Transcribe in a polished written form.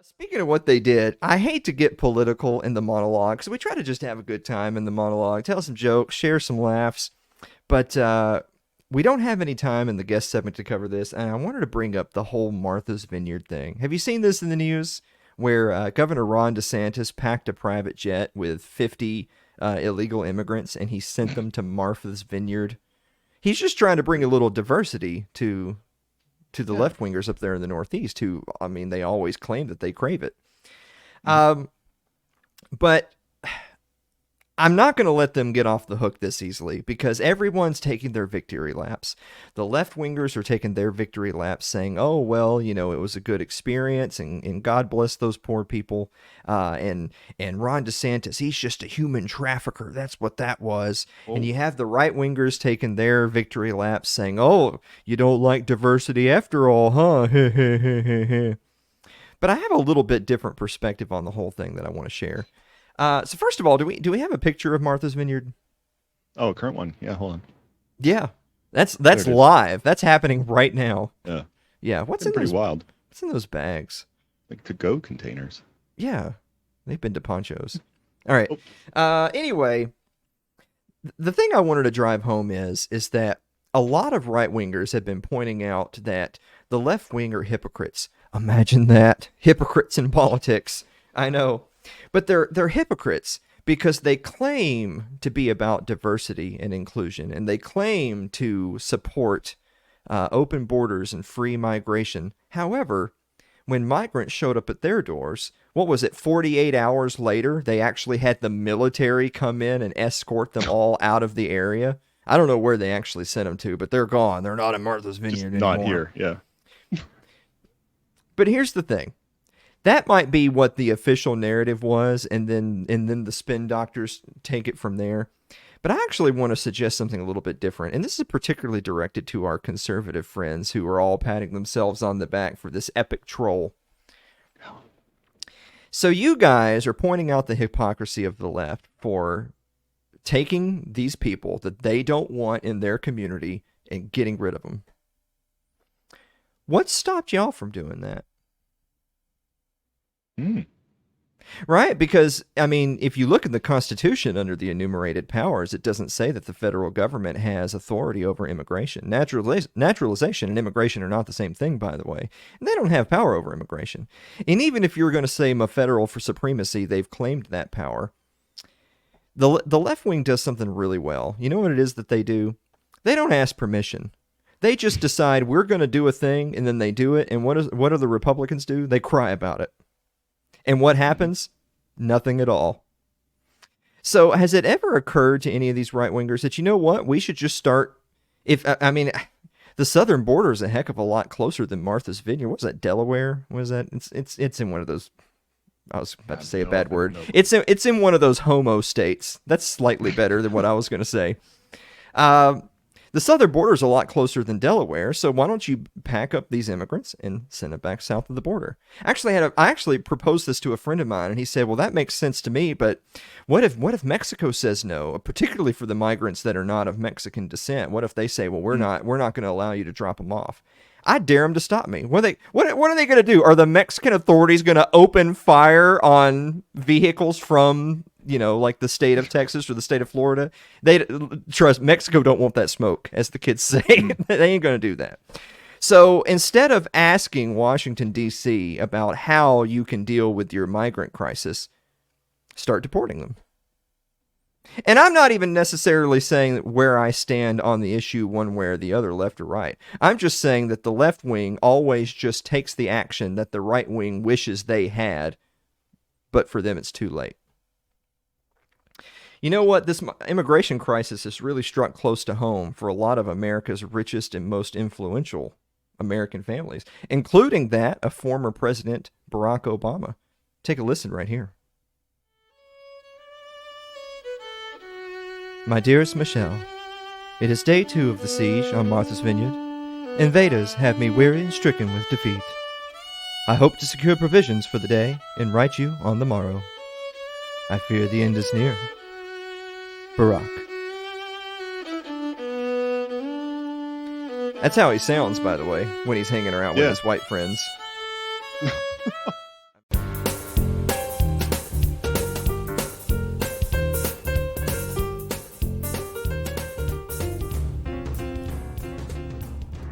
Speaking of what they did, I hate to get political in the monologue, so we try to just have a good time in the monologue, tell some jokes, share some laughs, but we don't have any time in the guest segment to cover this, and I wanted to bring up the whole Martha's Vineyard thing. Have you seen this in the news where Governor Ron DeSantis packed a private jet with 50 illegal immigrants and he sent them to Martha's Vineyard? He's just trying to bring a little diversity to the Yeah. left wingers up there in the Northeast, who, I mean, they always claim that they crave it. Mhm. But I'm not going to let them get off the hook this easily because everyone's taking their victory laps. The left wingers are taking their victory laps saying, oh, well, you know, it was a good experience and God bless those poor people. And Ron DeSantis, he's just a human trafficker. That's what that was. And Oh, you have the right wingers taking their victory laps saying, oh, you don't like diversity after all, huh? But I have a little bit different perspective on the whole thing that I want to share. So first of all, do we have a picture of Martha's Vineyard? oh, current one. Yeah, hold on. Yeah, that's There that's it is. live. That's happening right now. Yeah, Yeah, what's been in pretty those wild. what's in those bags? Like to-go containers. Yeah, they've been to ponchos. All right. Oh, Anyway, the thing I wanted to drive home is that a lot of right wingers have been pointing out that the left wing are hypocrites. Imagine that, hypocrites in politics. I know, but they're hypocrites because they claim to be about diversity and inclusion, and they claim to support open borders and free migration. However, when migrants showed up at their doors, what was it, 48 hours later, they actually had the military come in and escort them all out of the area. I don't know where they actually sent them to, but they're gone. They're not in Martha's just Vineyard not anymore. here. Yeah. But here's the thing. That might be what the official narrative was, and then the spin doctors take it from there. But I actually want to suggest something a little bit different, and this is particularly directed to our conservative friends who are all patting themselves on the back for this epic troll. So you guys are pointing out the hypocrisy of the left for taking these people that they don't want in their community and getting rid of them. What stopped y'all from doing that? Hmm. Right? Because, I mean, if you look at the Constitution under the enumerated powers, it doesn't say that the federal government has authority over immigration. Naturalization and immigration are not the same thing, by the way. And they don't have power over immigration. And even if you're going to say a federal for supremacy, they've claimed that power. The left wing does something really well. You know what it is that they do? They don't ask permission. They just decide we're going to do a thing, and then they do it. And what do the Republicans do? They cry about it. And what happens? Nothing at all. So has it ever occurred to any of these right wingers that, you know what, we should just start? If I mean, the southern border is a heck of a lot closer than Martha's Vineyard. What was that, Delaware? What is that? It's in one of those. I was I about to have say a no bad idea. word. No. It's in one of those homo states. That's slightly better than what I was going to say. Uh, the southern border is a lot closer than Delaware, so why don't you pack up these immigrants and send them back south of the border? I actually proposed this to a friend of mine, and he said, "Well, that makes sense to me, but what if Mexico says no, particularly for the migrants that are not of Mexican descent? What if they say, well, we're not going to allow you to drop them off?" I dare them to stop me. What are they going to do? Are the Mexican authorities going to open fire on vehicles from, you know, like the state of Texas or the state of Florida? They trust Mexico don't want that smoke, as the kids say. They ain't going to do that. So instead of asking Washington D.C. about how you can deal with your migrant crisis, start deporting them. And I'm not even necessarily saying that where I stand on the issue one way or the other, left or right. I'm just saying that the left wing always just takes the action that the right wing wishes they had, but for them it's too late. You know what? This immigration crisis has really struck close to home for a lot of America's richest and most influential American families, including that of former President Barack Obama. Take a listen right here. My dearest Michelle, it is day 2 of the siege on Martha's Vineyard. Invaders have me weary and stricken with defeat. I hope to secure provisions for the day and write you on the morrow. I fear the end is near. Barack. That's how he sounds, by the way, when he's hanging around with Yeah. his white friends.